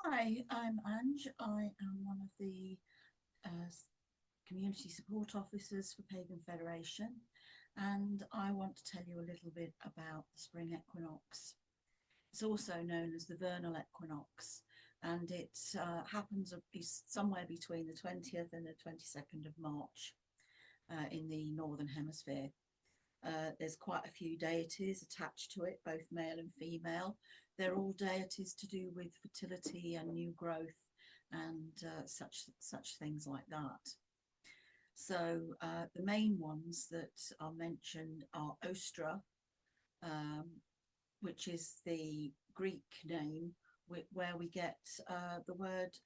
Hi, I'm Ange. I am one of the uh, community support officers for Pagan Federation, and I want to tell you a little bit about the spring equinox. It's also known as the vernal equinox, and it happens somewhere between the 20th and the 22nd of March in the Northern Hemisphere. There's quite a few deities attached to it, both male and female. They're all deities to do with fertility and new growth and such things like that. So the main ones that are mentioned are Ostra, um, which is the Greek name where we get the word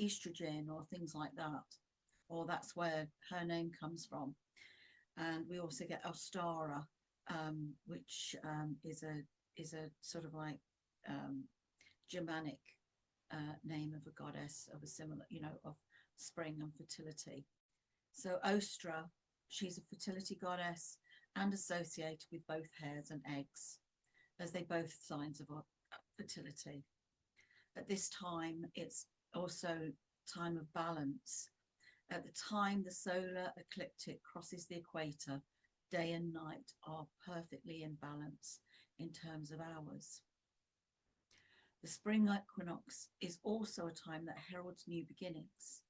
estrogen or things like that, or that's where her name comes from. And we also get Ostara, which is a sort of like um, Germanic name of a goddess of a similar, of spring and fertility. So Ostra, she's a fertility goddess and associated with both hares and eggs, as they both signs of fertility. At this time, it's also time of balance. At the time the solar ecliptic crosses the equator, day and night are perfectly in balance in terms of hours. The spring equinox is also a time that heralds new beginnings,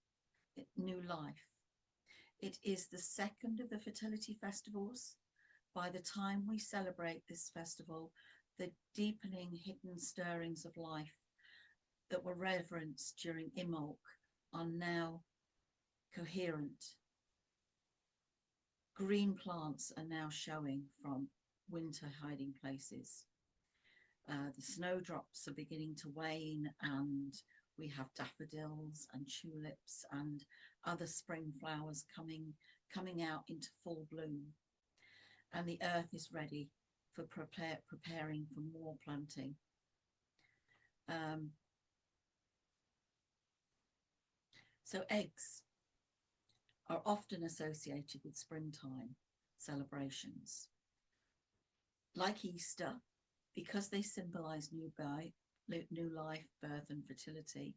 new life. It is the second of the fertility festivals. By the time we celebrate this festival, the deepening hidden stirrings of life that were reverenced during Imbolc are now coherent. Green plants are now showing from winter hiding places. The snowdrops are beginning to wane, and we have daffodils and tulips and other spring flowers coming out into full bloom. And the earth is ready for preparing for more planting. Um, so eggs are often associated with springtime celebrations. Like Easter, because they symbolize new life, birth, and fertility,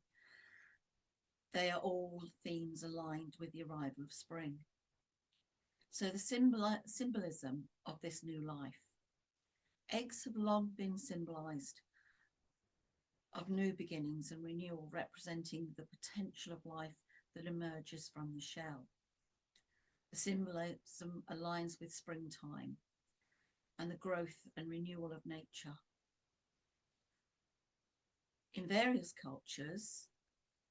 they are all themes aligned with the arrival of spring. So the symbolism of this new life. Eggs have long been symbolized of new beginnings and renewal, representing the potential of life that emerges from the shell. The symbolism aligns with springtime and the growth and renewal of nature. In various cultures,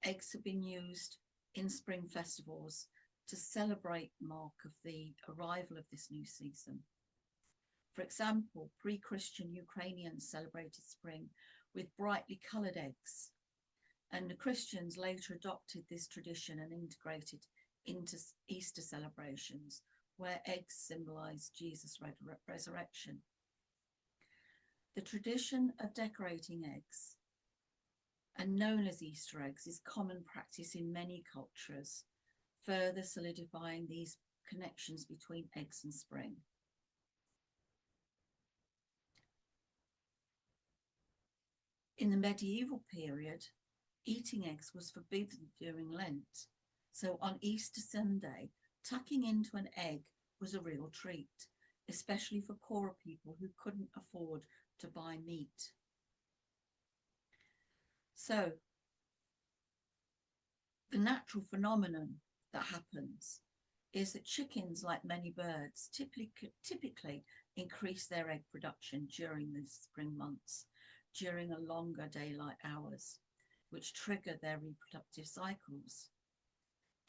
eggs have been used in spring festivals to celebrate mark of the arrival of this new season. For example, pre-Christian Ukrainians celebrated spring with brightly coloured eggs, and the Christians later adopted this tradition and integrated into Easter celebrations, where eggs symbolise Jesus' resurrection. The tradition of decorating eggs, and known as Easter eggs, is common practice in many cultures, further solidifying these connections between eggs and spring. In the medieval period, eating eggs was forbidden during Lent. So on Easter Sunday, tucking into an egg was a real treat, especially for poorer people who couldn't afford to buy meat. So the natural phenomenon that happens is that chickens, like many birds, typically increase their egg production during the spring months, during a longer daylight hours, which trigger their reproductive cycles.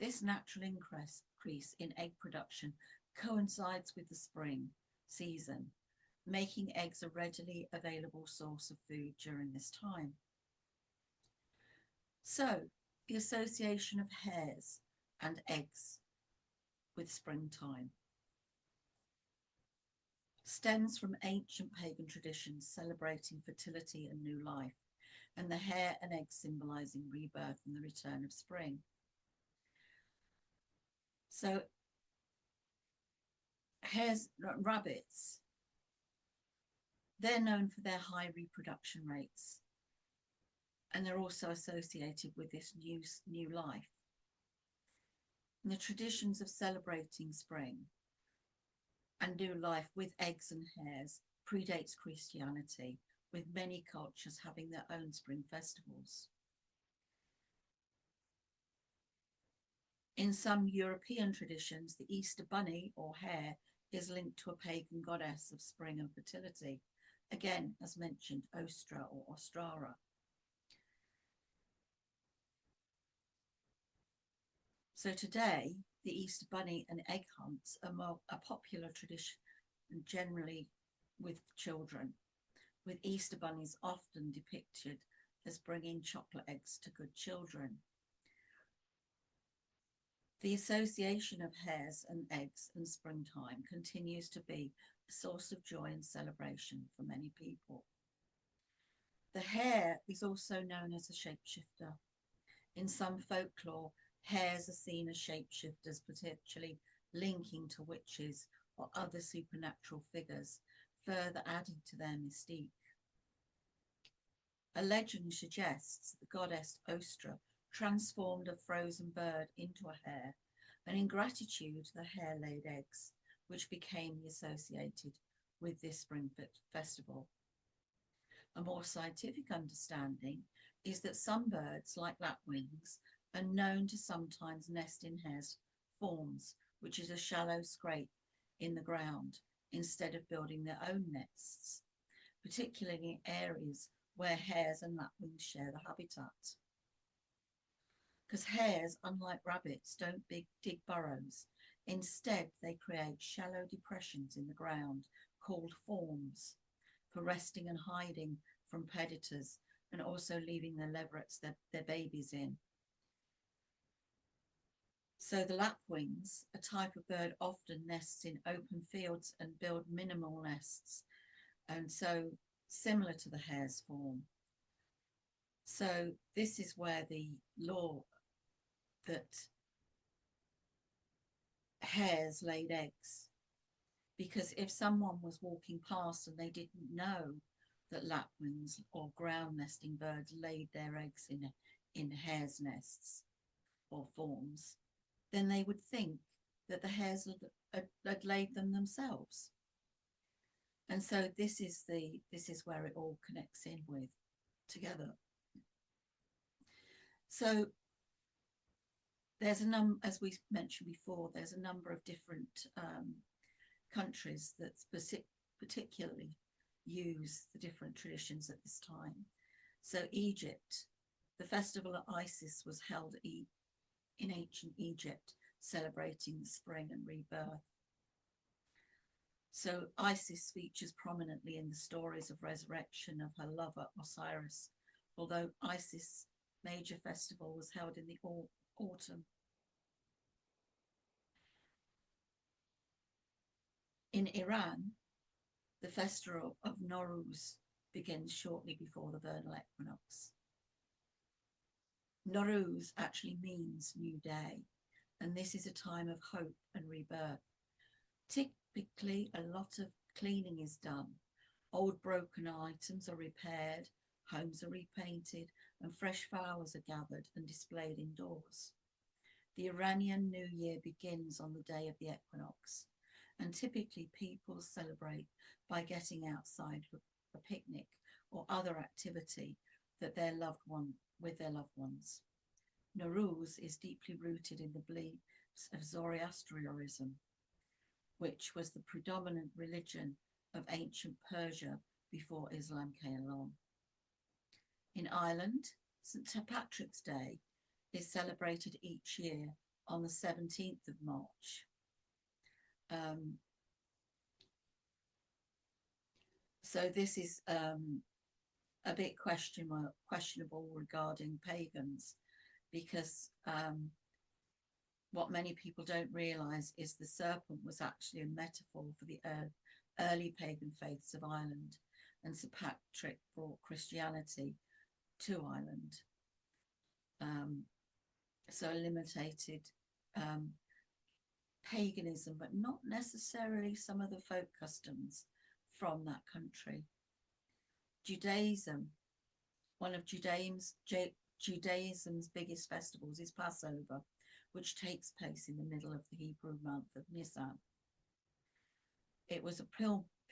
This natural increase in egg production coincides with the spring season, making eggs a readily available source of food during this time. So, the association of hares and eggs with springtime stems from ancient pagan traditions celebrating fertility and new life, and the hare and egg symbolizing rebirth and the return of spring. So hares, rabbits, they're known for their high reproduction rates. and they're also associated with this new life. And the traditions of celebrating spring and new life with eggs and hares predates Christianity, with many cultures having their own spring festivals. In some European traditions, the Easter bunny or hare is linked to a pagan goddess of spring and fertility, again, as mentioned, Ostra or Ostrara. So today, the Easter bunny and egg hunts are a popular tradition, generally with children, with Easter bunnies often depicted as bringing chocolate eggs to good children. The association of hares and eggs and springtime continues to be a source of joy and celebration for many people. The hare is also known as a shapeshifter. In some folklore, hares are seen as shapeshifters, potentially linking to witches or other supernatural figures, further adding to their mystique. A legend suggests the goddess Ostra transformed a frozen bird into a hare, and in gratitude the hare laid eggs, which became associated with this spring festival. A more scientific understanding is that some birds, like lapwings, are known to sometimes nest in hares' forms, which is a shallow scrape in the ground, instead of building their own nests, particularly in areas where hares and lapwings share the habitat. Because hares, unlike rabbits, don't dig burrows. Instead, they create shallow depressions in the ground called forms for resting and hiding from predators, and also leaving their leverets, their babies, in. So the lapwings, a type of bird, often nests in open fields and build minimal nests, and so similar to the hare's form. So this is where the law that hares laid eggs, because if someone was walking past and they didn't know that lapwings or ground nesting birds laid their eggs in hares' nests or forms, then they would think that the hares had laid them themselves. And so this is where it all connects in with together. So there's as we mentioned before, there's a number of different countries that particularly use the different traditions at this time. So Egypt, the festival of Isis was held in ancient Egypt, celebrating the spring and rebirth. So Isis features prominently in the stories of resurrection of her lover Osiris, although Isis' major festival was held in the autumn. In Iran, the festival of Nowruz begins shortly before the vernal equinox. Nowruz actually means new day, and this is a time of hope and rebirth. Typically, a lot of cleaning is done. Old broken items are repaired, homes are repainted, and fresh flowers are gathered and displayed indoors. The Iranian New Year begins on the day of the equinox, and typically people celebrate by getting outside for a picnic or other activity with their loved ones. Nowruz is deeply rooted in the beliefs of Zoroastrianism, which was the predominant religion of ancient Persia before Islam came along. In Ireland, St. Patrick's Day is celebrated each year on the 17th of March. So this is a bit questionable regarding pagans, because what many people don't realise is the serpent was actually a metaphor for the early pagan faiths of Ireland, and St. Patrick brought Christianity to Ireland. So eliminated paganism, but not necessarily some of the folk customs from that country. Judaism One of Judaism's biggest festivals is Passover, which takes place in the middle of the Hebrew month of Nisan. It was a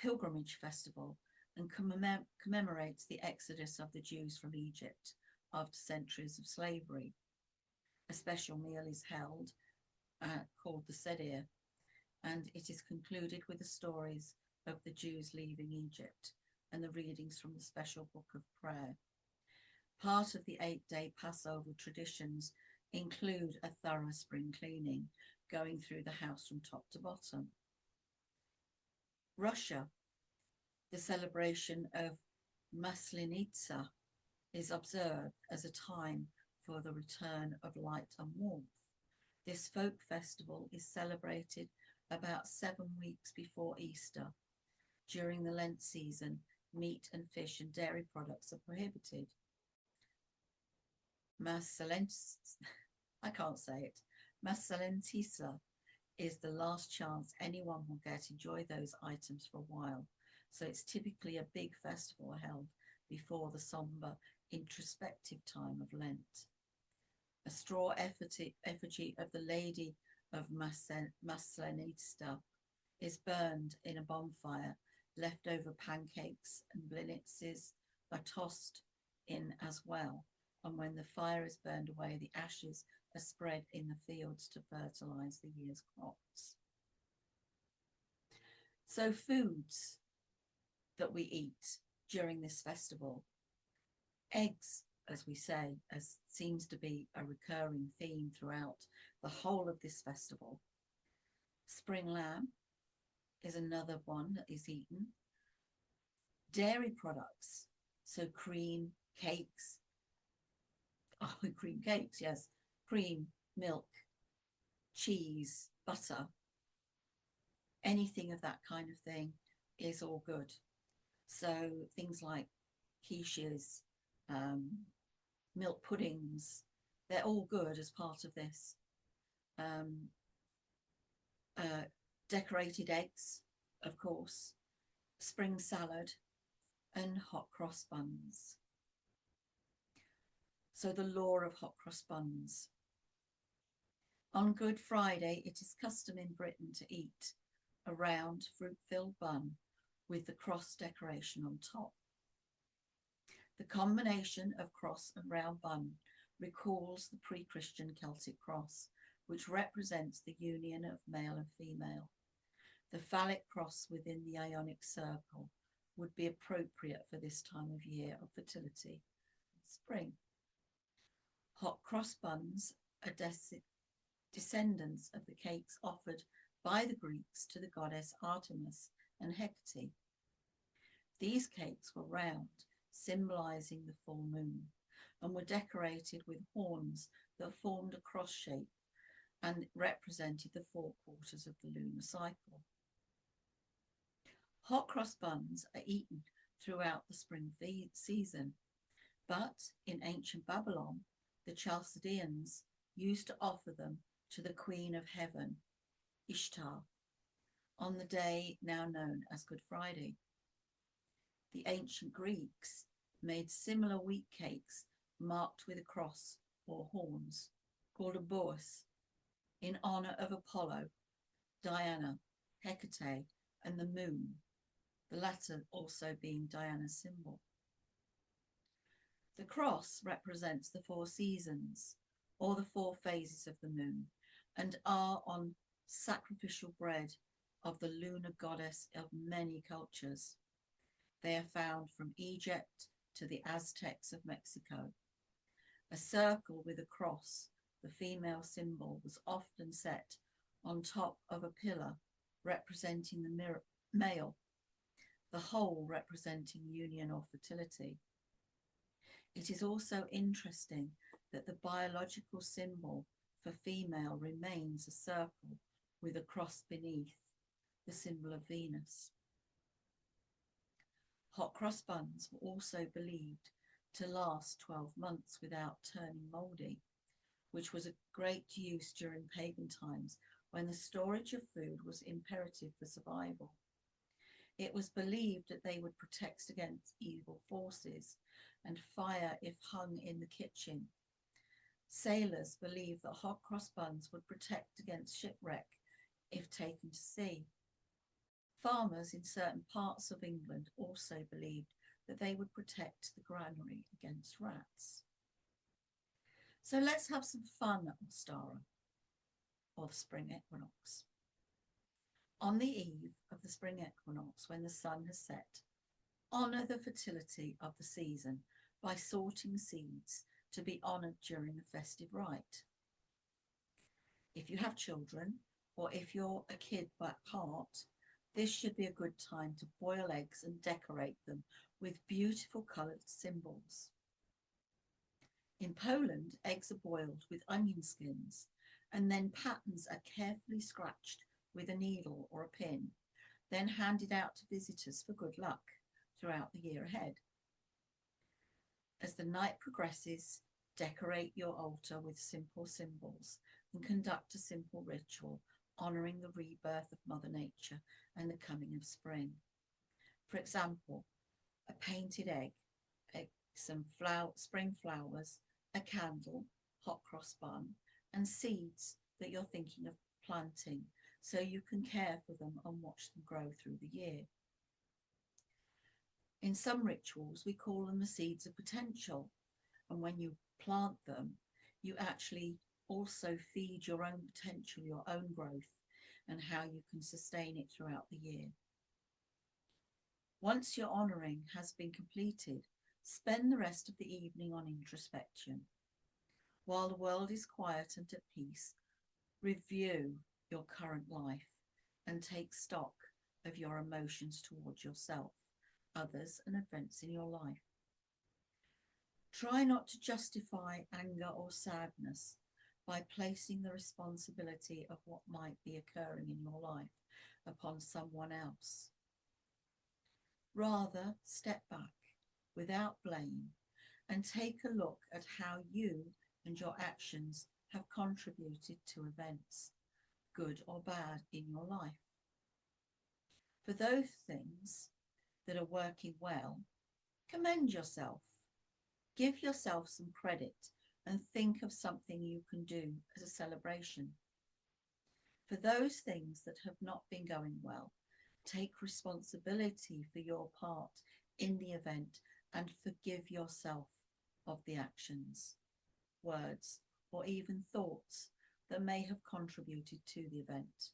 pilgrimage festival and commemorates the exodus of the Jews from Egypt after centuries of slavery. A special meal is held called the Seder, and it is concluded with the stories of the Jews leaving Egypt and the readings from the special book of prayer. Part of the 8-day Passover traditions include a thorough spring cleaning, going through the house from top to bottom. Russia, the celebration of Maslenitsa is observed as a time for the return of light and warmth. This folk festival is celebrated about 7 weeks before Easter. During the Lent season, meat and fish and dairy products are prohibited. I can't say it. Maslenitsa is the last chance anyone will get to enjoy those items for a while. So it's typically a big festival held before the somber, introspective time of Lent. A straw effigy of the Lady of Maslenitsa is burned in a bonfire. Leftover pancakes and blinitzes are tossed in as well. And when the fire is burned away, the ashes are spread in the fields to fertilize the year's crops. So foods that we eat during this festival. Eggs, as we say, as seems to be a recurring theme throughout the whole of this festival. Spring lamb is another one that is eaten. Dairy products, so cream, cakes. Oh, cream cakes, yes. Cream, milk, cheese, butter. Anything of that kind of thing is all good. So things like quiches, milk puddings, they're all good as part of this. Decorated eggs, of course, spring salad, and hot cross buns. So the lore of hot cross buns. On Good Friday, it is custom in Britain to eat a round fruit-filled bun with the cross decoration on top. The combination of cross and round bun recalls the pre-Christian Celtic cross, which represents the union of male and female. The phallic cross within the Ionic circle would be appropriate for this time of year of fertility, spring. Hot cross buns are descendants of the cakes offered by the Greeks to the goddess Artemis and Hecate. These cakes were round, symbolizing the full moon, and were decorated with horns that formed a cross shape and represented the 4 quarters of the lunar cycle. Hot cross buns are eaten throughout the spring season, but in ancient Babylon, the Chaldeans used to offer them to the Queen of Heaven, Ishtar, on the day now known as Good Friday. The ancient Greeks made similar wheat cakes marked with a cross or horns, called a boas, in honor of Apollo, Diana, Hecate, and the moon, the latter also being Diana's symbol. The cross represents the 4 seasons, or the 4 phases of the moon, and are on sacrificial bread of the lunar goddess of many cultures. They are found from Egypt to the Aztecs of Mexico. A circle with a cross, the female symbol, was often set on top of a pillar representing the male, the whole representing union or fertility. It is also interesting that the biological symbol for female remains a circle with a cross beneath, the symbol of Venus. Hot cross buns were also believed to last 12 months without turning mouldy, which was a great use during pagan times when the storage of food was imperative for survival. It was believed that they would protect against evil forces and fire if hung in the kitchen. Sailors believed that hot cross buns would protect against shipwreck if taken to sea. Farmers in certain parts of England also believed that they would protect the granary against rats. So let's have some fun at Ostara, or the spring equinox. On the eve of the spring equinox, when the sun has set, honour the fertility of the season by sorting seeds to be honoured during the festive rite. If you have children, or if you're a kid by heart, this should be a good time to boil eggs and decorate them with beautiful coloured symbols. In Poland, eggs are boiled with onion skins, and then patterns are carefully scratched with a needle or a pin, then handed out to visitors for good luck throughout the year ahead. As the night progresses, decorate your altar with simple symbols and conduct a simple ritual honouring the rebirth of Mother Nature and the coming of spring. For example, a painted egg, some spring flowers, a candle, hot cross bun, and seeds that you're thinking of planting so you can care for them and watch them grow through the year. In some rituals, we call them the seeds of potential, and when you plant them, you actually also feed your own potential, your own growth, and how you can sustain it throughout the year. Once your honouring has been completed, spend the rest of the evening on introspection. While the world is quiet and at peace, review your current life and take stock of your emotions towards yourself, others, and events in your life. Try not to justify anger or sadness by placing the responsibility of what might be occurring in your life upon someone else. Rather, step back without blame and take a look at how you and your actions have contributed to events, good or bad, in your life. For those things that are working well, commend yourself. Give yourself some credit and think of something you can do as a celebration. For those things that have not been going well, take responsibility for your part in the event and forgive yourself of the actions, words, or even thoughts that may have contributed to the event.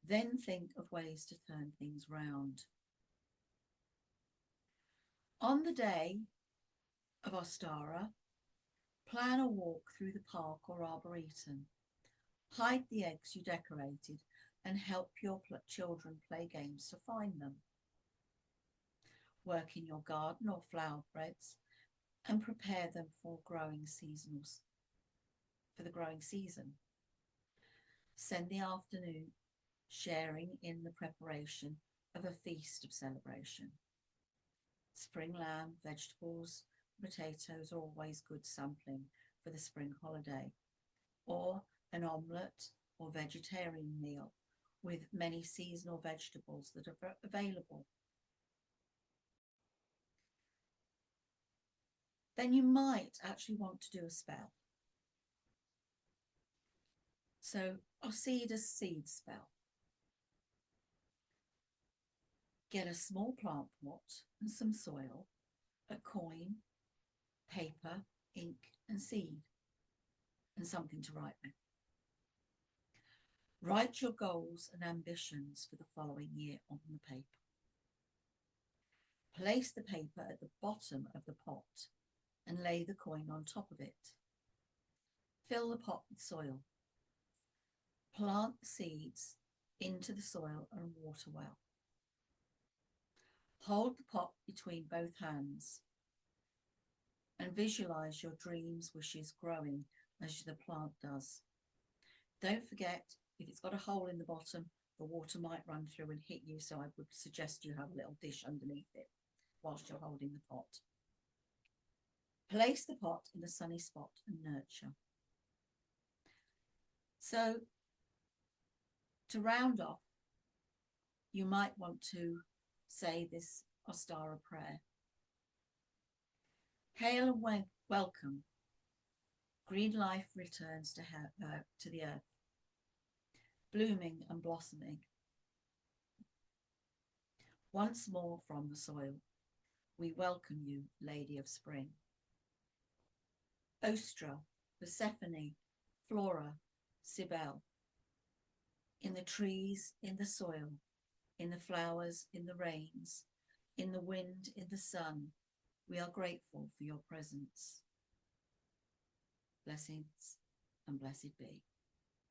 Then think of ways to turn things round. On the day of Ostara, plan a walk through the park or arboretum. Hide the eggs you decorated and help your children play games to find them. Work in your garden or flower beds and prepare them for the growing season. Spend the afternoon sharing in the preparation of a feast of celebration. Spring lamb, vegetables, potatoes are always good sampling for the spring holiday, or an omelette or vegetarian meal with many seasonal vegetables that are available. Then you might actually want to do a spell. So I'll see it as seed spell. Get a small plant pot and some soil, a coin, paper, ink and seed, and something to write with. Write your goals and ambitions for the following year on the paper. Place the paper at the bottom of the pot and lay the coin on top of it. Fill the pot with soil. Plant the seeds into the soil and water well. Hold the pot between both hands and visualize your dreams, wishes growing as the plant does. Don't forget, if it's got a hole in the bottom, the water might run through and hit you, so I would suggest you have a little dish underneath it whilst you're holding the pot. Place the pot in a sunny spot and nurture. So, to round off, you might want to say this Ostara prayer. Hail and welcome. Green life returns to the earth, blooming and blossoming. Once more from the soil, we welcome you, Lady of Spring. Ostra, Persephone, Flora, Cybele. In the trees, in the soil, in the flowers, in the rains, in the wind, in the sun, we are grateful for your presence. Blessings and blessed be.